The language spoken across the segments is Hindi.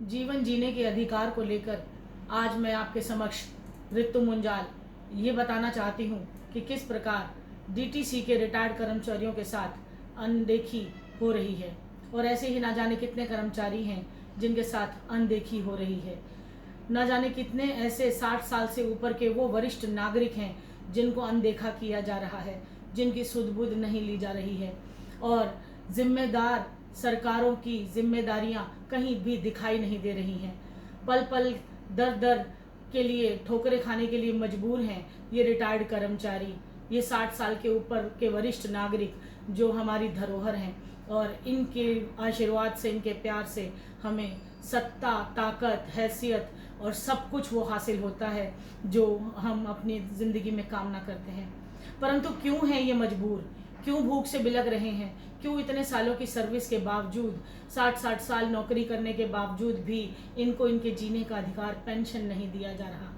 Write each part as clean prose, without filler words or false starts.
जीवन जीने के अधिकार को लेकर आज मैं आपके समक्ष ऋतु मुंजाल ये बताना चाहती हूँ कि किस प्रकार डीटीसी के रिटायर्ड कर्मचारियों के साथ अनदेखी हो रही है और ऐसे ही ना जाने कितने कर्मचारी हैं जिनके साथ अनदेखी हो रही है। ना जाने कितने ऐसे 60 साल से ऊपर के वो वरिष्ठ नागरिक हैं जिनको अनदेखा किया जा रहा है, जिनकी सुध बुध नहीं ली जा रही है और जिम्मेदार सरकारों की जिम्मेदारियां कहीं भी दिखाई नहीं दे रही हैं। पल पल दर दर के लिए ठोकरें खाने के लिए मजबूर हैं ये रिटायर्ड कर्मचारी, ये 60 साल के ऊपर के वरिष्ठ नागरिक जो हमारी धरोहर हैं और इनके आशीर्वाद से, इनके प्यार से हमें सत्ता, ताकत, हैसियत और सब कुछ वो हासिल होता है जो हम अपनी ज़िंदगी में कामना करते हैं। परंतु क्यों हैं ये मजबूर, क्यों भूख से बिलख रहे हैं, क्यों इतने सालों की सर्विस के बावजूद, 60-60 साल नौकरी करने के बावजूद भी इनको इनके जीने का अधिकार, पेंशन नहीं दिया जा रहा।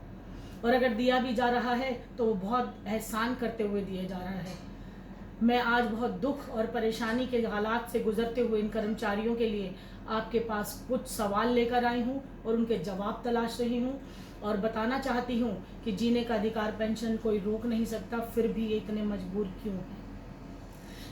और अगर दिया भी जा रहा है तो वो बहुत एहसान करते हुए दिया जा रहा है। मैं आज बहुत दुख और परेशानी के हालात से गुजरते हुए इन कर्मचारियों के लिए आपके पास कुछ सवाल लेकर आई हूँ और उनके जवाब तलाश रही हूँ और बताना चाहती हूँ कि जीने का अधिकार, पेंशन कोई रोक नहीं सकता, फिर भी ये इतने मजबूर क्यों हैं।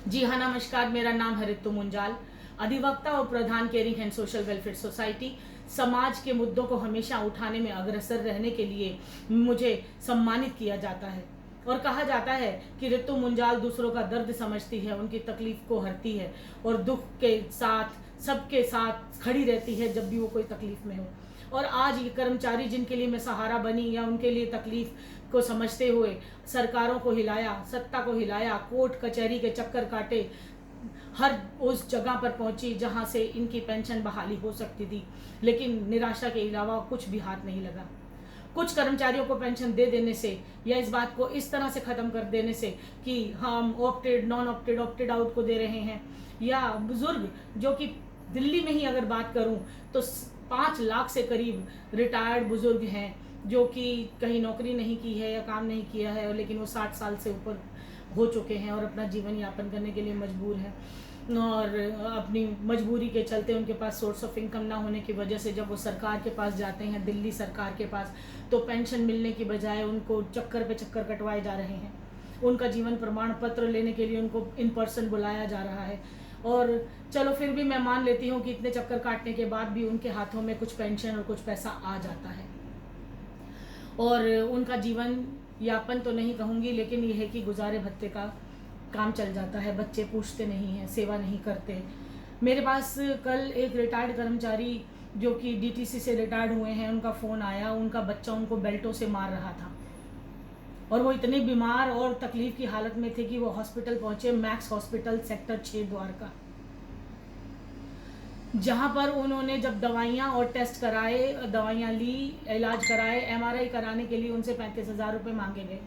जी हाँ, नमस्कार, मेरा नाम है ऋतु मुंजाल, अधिवक्ता और प्रधान caring and social welfare society. समाज के मुद्दों को हमेशा उठाने में अग्रसर रहने के लिए मुझे सम्मानित किया जाता है और कहा जाता है कि ऋतु मुंजाल दूसरों का दर्द समझती है, उनकी तकलीफ को हरती है और दुख के साथ सबके साथ खड़ी रहती है जब भी वो कोई तकलीफ में हो। और आज ये कर्मचारी जिनके लिए मैं सहारा बनी या उनके लिए तकलीफ को समझते हुए सरकारों को हिलाया, सत्ता को हिलाया, कोर्ट कचहरी के चक्कर काटे, हर उस जगह पर पहुंची जहां से इनकी पेंशन बहाली हो सकती थी, लेकिन निराशा के अलावा कुछ भी हाथ नहीं लगा। कुछ कर्मचारियों को पेंशन दे देने से या इस बात को इस तरह से ख़त्म कर देने से कि हम opted, non opted, opted out को दे रहे हैं, या बुजुर्ग जो कि दिल्ली में ही अगर बात करूं तो 5 लाख से करीब रिटायर्ड बुजुर्ग हैं जो कि कहीं नौकरी नहीं की है या काम नहीं किया है, लेकिन वो 60 साल से ऊपर हो चुके हैं और अपना जीवन यापन करने के लिए मजबूर हैं और अपनी मजबूरी के चलते उनके पास सोर्स ऑफ इनकम ना होने की वजह से जब वो सरकार के पास जाते हैं, दिल्ली सरकार के पास, तो पेंशन मिलने की बजाय उनको चक्कर पे चक्कर कटवाए जा रहे हैं। उनका जीवन प्रमाण पत्र लेने के लिए उनको इन पर्सन बुलाया जा रहा है और चलो फिर भी मैं मान लेती हूँ कि इतने चक्कर काटने के बाद भी उनके हाथों में कुछ पेंशन और कुछ पैसा आ जाता है और उनका जीवन यापन तो नहीं कहूँगी, लेकिन यह है कि गुजारे भत्ते का काम चल जाता है। बच्चे पूछते नहीं हैं, सेवा नहीं करते। मेरे पास कल एक रिटायर्ड कर्मचारी जो कि डीटीसी से रिटायर्ड हुए हैं, उनका फ़ोन आया, उनका बच्चा उनको बेल्टों से मार रहा था और वो इतने बीमार और तकलीफ़ की हालत में थे कि वो हॉस्पिटल पहुँचे, मैक्स हॉस्पिटल सेक्टर 6 द्वारका, जहाँ पर उन्होंने जब दवाइयाँ और टेस्ट कराए, दवाइयाँ ली, इलाज कराए, एमआरआई कराने के लिए उनसे 35,000 रुपये मांगे गए।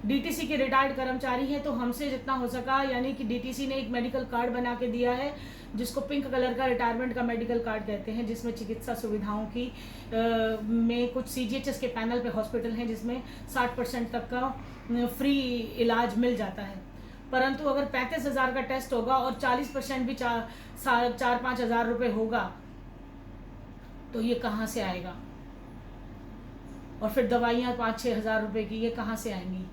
डीटीसी के रिटायर्ड कर्मचारी हैं तो हमसे जितना हो सका, यानी कि डीटीसी ने एक मेडिकल कार्ड बना के दिया है जिसको पिंक कलर का रिटायरमेंट का मेडिकल कार्ड कहते हैं, जिसमें चिकित्सा सुविधाओं की में कुछ सीजीएचएस के पैनल पे हॉस्पिटल हैं जिसमें 60% तक का फ्री इलाज मिल जाता है। परंतु अगर 35,000 का टेस्ट होगा और 40% भी 4-5 हज़ार रुपये होगा तो ये कहाँ से आएगा, और फिर दवाइयाँ 5-6 हज़ार रुपये की, ये कहाँ से आएंगी।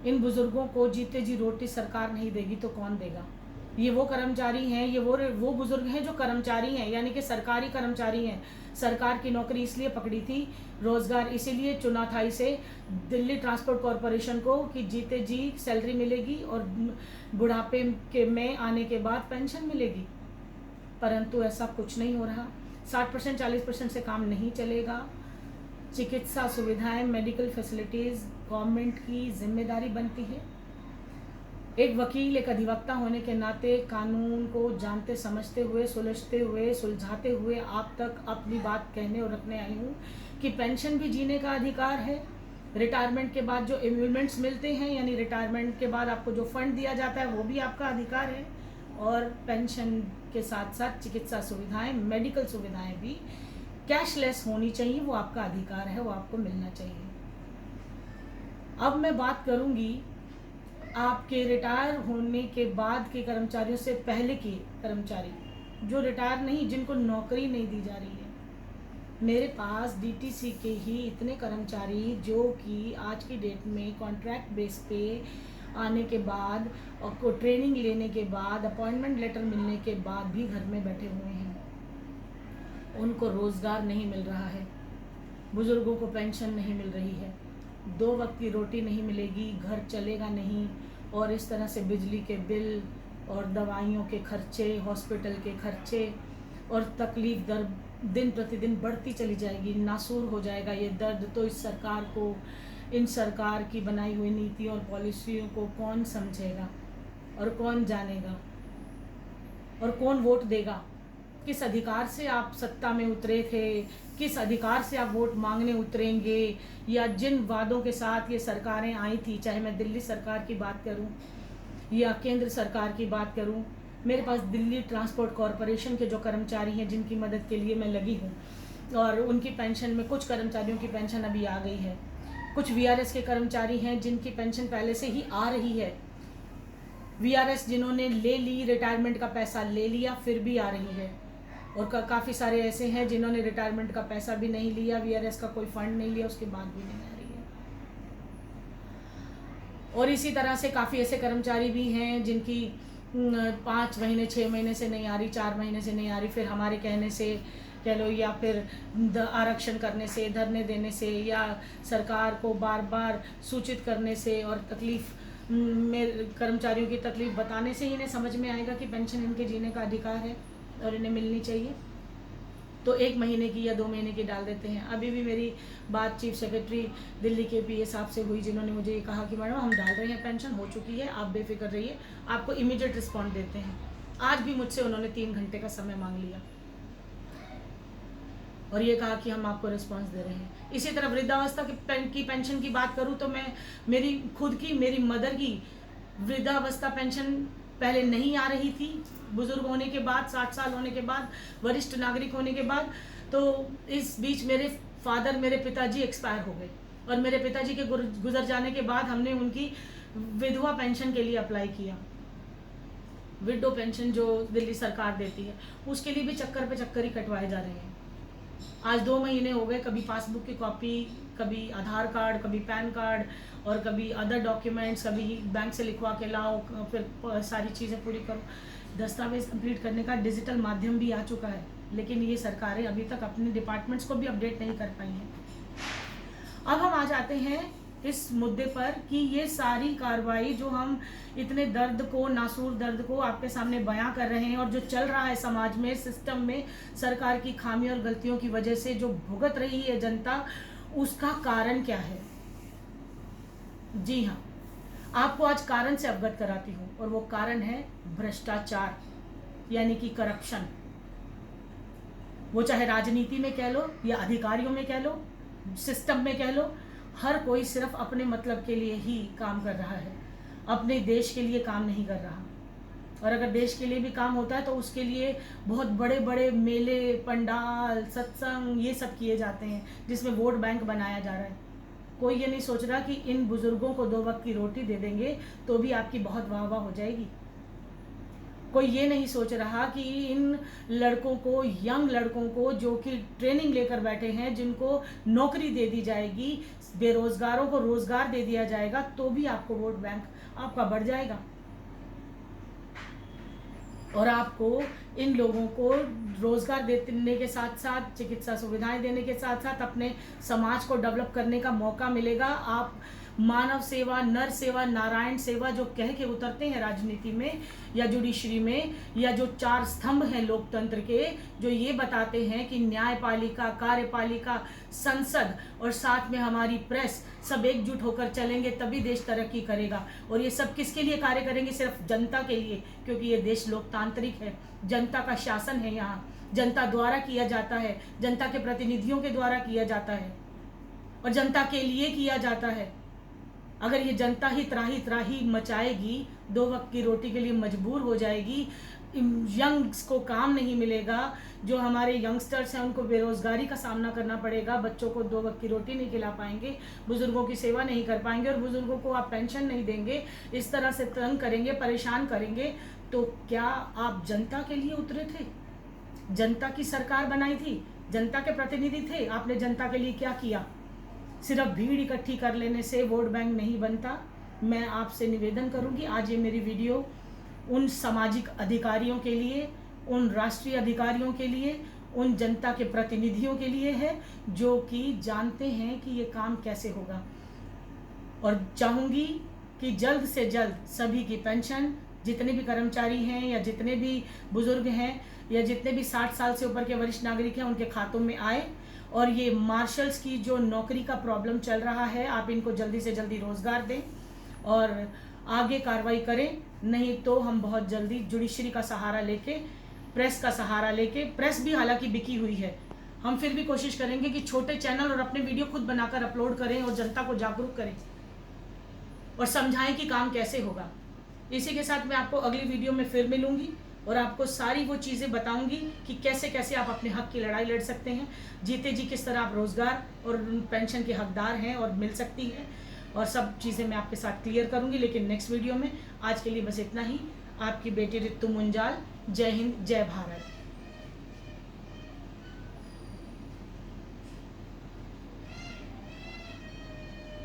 इन बुजुर्गों को जीते जी रोटी सरकार नहीं देगी तो कौन देगा। ये वो कर्मचारी हैं, ये वो बुजुर्ग हैं जो कर्मचारी हैं, यानी कि सरकारी कर्मचारी हैं। सरकार की नौकरी इसलिए पकड़ी थी, रोज़गार इसीलिए चुना था इसे दिल्ली ट्रांसपोर्ट कॉरपोरेशन को कि जीते जी सैलरी मिलेगी और बुढ़ापे के में आने के बाद पेंशन मिलेगी। परंतु ऐसा कुछ नहीं हो रहा। 60% 40% से काम नहीं चलेगा। चिकित्सा सुविधाएं, मेडिकल फैसिलिटीज़ गवर्नमेंट की जिम्मेदारी बनती है। एक वकील, एक अधिवक्ता होने के नाते कानून को जानते समझते हुए, सुलझते हुए, सुलझाते हुए आप तक अपनी बात कहने और रखने आई हूँ कि पेंशन भी जीने का अधिकार है। रिटायरमेंट के बाद जो एम्यूलमेंट्स मिलते हैं, यानी रिटायरमेंट के बाद आपको जो फंड दिया जाता है, वो भी आपका अधिकार है। और पेंशन के साथ साथ चिकित्सा सुविधाएं, मेडिकल सुविधाएं भी कैशलेस होनी चाहिए, वो आपका अधिकार है, वो आपको मिलना चाहिए। अब मैं बात करूंगी आपके रिटायर होने के बाद के कर्मचारियों से पहले के कर्मचारी जो रिटायर नहीं, जिनको नौकरी नहीं दी जा रही है। मेरे पास डीटीसी के ही इतने कर्मचारी जो कि आज की डेट में कॉन्ट्रैक्ट बेस पे आने के बाद और को ट्रेनिंग लेने के बाद अपॉइंटमेंट लेटर मिलने के बाद भी घर में बैठे हुए हैं, उनको रोज़गार नहीं मिल रहा है, बुज़ुर्गों को पेंशन नहीं मिल रही है, 2 वक्त की रोटी नहीं मिलेगी, घर चलेगा नहीं, और इस तरह से बिजली के बिल और दवाइयों के खर्चे, हॉस्पिटल के खर्चे और तकलीफ़ दर दिन प्रतिदिन बढ़ती चली जाएगी, नासूर हो जाएगा ये दर्द। तो इस सरकार को, इन सरकार की बनाई हुई नीतियों और पॉलिसियों को कौन समझेगा और कौन जानेगा और कौन वोट देगा? किस अधिकार से आप सत्ता में उतरे थे, किस अधिकार से आप वोट मांगने उतरेंगे? या जिन वादों के साथ ये सरकारें आई थी, चाहे मैं दिल्ली सरकार की बात करूं या केंद्र सरकार की बात करूं, मेरे पास दिल्ली ट्रांसपोर्ट कॉरपोरेशन के जो कर्मचारी हैं जिनकी मदद के लिए मैं लगी हूं, और उनकी पेंशन में कुछ कर्मचारियों की पेंशन अभी आ गई है, कुछ वीआरएस के कर्मचारी हैं जिनकी पेंशन पहले से ही आ रही है, वीआरएस जिन्होंने ले ली, रिटायरमेंट का पैसा ले लिया फिर भी आ रही है, और काफ़ी सारे ऐसे हैं जिन्होंने रिटायरमेंट का पैसा भी नहीं लिया, वीआरएस का कोई फंड नहीं लिया, उसके बाद भी नहीं आ रही है। और इसी तरह से काफ़ी ऐसे कर्मचारी भी हैं जिनकी 5 महीने 6 महीने से नहीं आ रही, 4 महीने से नहीं आ रही, फिर हमारे कहने से कह लो या फिर आरक्षण करने से, धरने देने से, या सरकार को बार बार सूचित करने से और तकलीफ़ में कर्मचारियों की तकलीफ़ बताने से ही इन्हें समझ में आएगा कि पेंशन इनके जीने का अधिकार है और इन्हें मिलनी चाहिए, तो 1 महीने की या 2 महीने की डाल देते हैं। अभी भी मेरी बात चीफ सेक्रेटरी दिल्ली के पीए साहब से हुई, जिन्होंने मुझे ये कहा कि मैडम हम डाल रहे हैं, पेंशन हो चुकी है, आप बेफिक्र रहिए, आपको इमीडिएट रिस्पॉन्ड देते हैं। आज भी मुझसे उन्होंने 3 घंटे का समय मांग लिया और ये कहा कि हम आपको रिस्पॉन्स दे रहे हैं। इसी तरह वृद्धावस्था की पेंशन की बात करूँ तो मैं मेरी मदर की वृद्धावस्था पेंशन पहले नहीं आ रही थी, बुजुर्ग होने के बाद, 60 साल होने के बाद, वरिष्ठ नागरिक होने के बाद, तो इस बीच मेरे पिताजी एक्सपायर हो गए, और मेरे पिताजी के गुजर जाने के बाद हमने उनकी विधवा पेंशन के लिए अप्लाई किया, विडो पेंशन जो दिल्ली सरकार देती है, उसके लिए भी चक्कर पे चक्कर ही कटवाए जा रहे हैं। आज 2 महीने हो गए, कभी पासबुक की कॉपी, कभी आधार कार्ड, कभी पैन कार्ड और कभी अदर डॉक्यूमेंट्स, कभी बैंक से लिखवा के लाओ, फिर सारी चीज़ें पूरी करो। दस्तावेज कंप्लीट करने का डिजिटल माध्यम भी आ चुका है, लेकिन ये सरकारें अभी तक अपने डिपार्टमेंट्स को भी अपडेट नहीं कर पाई हैं। अब हम आ जाते हैं इस मुद्दे पर कि ये सारी कार्रवाई जो हम इतने दर्द को, नासूर दर्द को आपके सामने बयां कर रहे हैं, और जो चल रहा है समाज में, सिस्टम में, सरकार की खामी और गलतियों की वजह से जो भुगत रही है जनता, उसका कारण क्या है? जी हाँ, आपको आज कारण से अवगत कराती हूँ, और वो कारण है भ्रष्टाचार, यानी कि करप्शन। वो चाहे राजनीति में कह लो या अधिकारियों में कह लो, सिस्टम में कह लो, हर कोई सिर्फ अपने मतलब के लिए ही काम कर रहा है, अपने देश के लिए काम नहीं कर रहा। और अगर देश के लिए भी काम होता है तो उसके लिए बहुत बड़े बड़े मेले, पंडाल, सत्संग, ये सब किए जाते हैं, जिसमें वोट बैंक बनाया जा रहा है। कोई ये नहीं सोच रहा कि इन बुजुर्गों को 2 वक्त की रोटी दे देंगे तो भी आपकी बहुत वाह वाह हो जाएगी। कोई ये नहीं सोच रहा कि इन लड़कों को, यंग लड़कों को जो कि ट्रेनिंग लेकर बैठे हैं, जिनको नौकरी दे दी जाएगी, बेरोजगारों को रोजगार दे दिया जाएगा, तो भी आपको वोट बैंक आपका बढ़ जाएगा, और आपको इन लोगों को रोजगार देने के साथ साथ, चिकित्सा सुविधाएं देने के साथ साथ अपने समाज को डेवलप करने का मौका मिलेगा। आप मानव सेवा, नर सेवा, नारायण सेवा जो कह के उतरते हैं राजनीति में या जुडिशरी में, या जो 4 स्तंभ हैं लोकतंत्र के, जो ये बताते हैं कि न्यायपालिका, कार्यपालिका, संसद और साथ में हमारी प्रेस सब एकजुट होकर चलेंगे तभी देश तरक्की करेगा। और ये सब किसके लिए कार्य करेंगे? सिर्फ जनता के लिए, क्योंकि ये देश लोकतांत्रिक है, जनता का शासन है, यहाँ जनता द्वारा किया जाता है, जनता के प्रतिनिधियों के द्वारा किया जाता है और जनता के लिए किया जाता है। अगर ये जनता ही त्राही मचाएगी, 2 वक्त की रोटी के लिए मजबूर हो जाएगी, यंग्स को काम नहीं मिलेगा, जो हमारे यंगस्टर्स हैं उनको बेरोजगारी का सामना करना पड़ेगा, बच्चों को 2 वक्त की रोटी नहीं खिला पाएंगे, बुजुर्गों की सेवा नहीं कर पाएंगे, और बुजुर्गों को आप पेंशन नहीं देंगे, इस तरह से तंग करेंगे, परेशान करेंगे, तो क्या आप जनता के लिए उतरे थे? जनता की सरकार बनाई थी, जनता के प्रतिनिधि थे, आपने जनता के लिए क्या किया? सिर्फ भीड़ इकट्ठी कर लेने से वोट बैंक नहीं बनता। मैं आपसे निवेदन करूंगी, आज ये मेरी वीडियो उन सामाजिक अधिकारियों के लिए, उन राष्ट्रीय अधिकारियों के लिए, उन जनता के प्रतिनिधियों के लिए है जो कि जानते हैं कि ये काम कैसे होगा। और चाहूँगी कि जल्द से जल्द सभी की पेंशन, जितने भी कर्मचारी हैं या जितने भी बुजुर्ग हैं या जितने भी 60 साल से ऊपर के वरिष्ठ नागरिक हैं, उनके खातों में आए। और ये मार्शल्स की जो नौकरी का प्रॉब्लम चल रहा है, आप इनको जल्दी से जल्दी रोज़गार दें और आगे कार्रवाई करें। नहीं तो हम बहुत जल्दी जुडिशरी का सहारा लेके, प्रेस का सहारा लेके, प्रेस भी हालांकि बिकी हुई है, हम फिर भी कोशिश करेंगे कि छोटे चैनल और अपने वीडियो खुद बनाकर अपलोड करें और जनता को जागरूक करें और समझाएं कि काम कैसे होगा। इसी के साथ मैं आपको अगली वीडियो में फिर मिलूंगी और आपको सारी वो चीज़ें बताऊंगी कि कैसे कैसे आप अपने हक की लड़ाई लड़ सकते हैं। जीते जी किस तरह आप रोज़गार और पेंशन के हकदार हैं और मिल सकती है, और सब चीज़ें मैं आपके साथ क्लियर करूंगी, लेकिन नेक्स्ट वीडियो में। आज के लिए बस इतना ही। आपकी बेटी रितु मुंजाल। जय हिंद, जय भारत।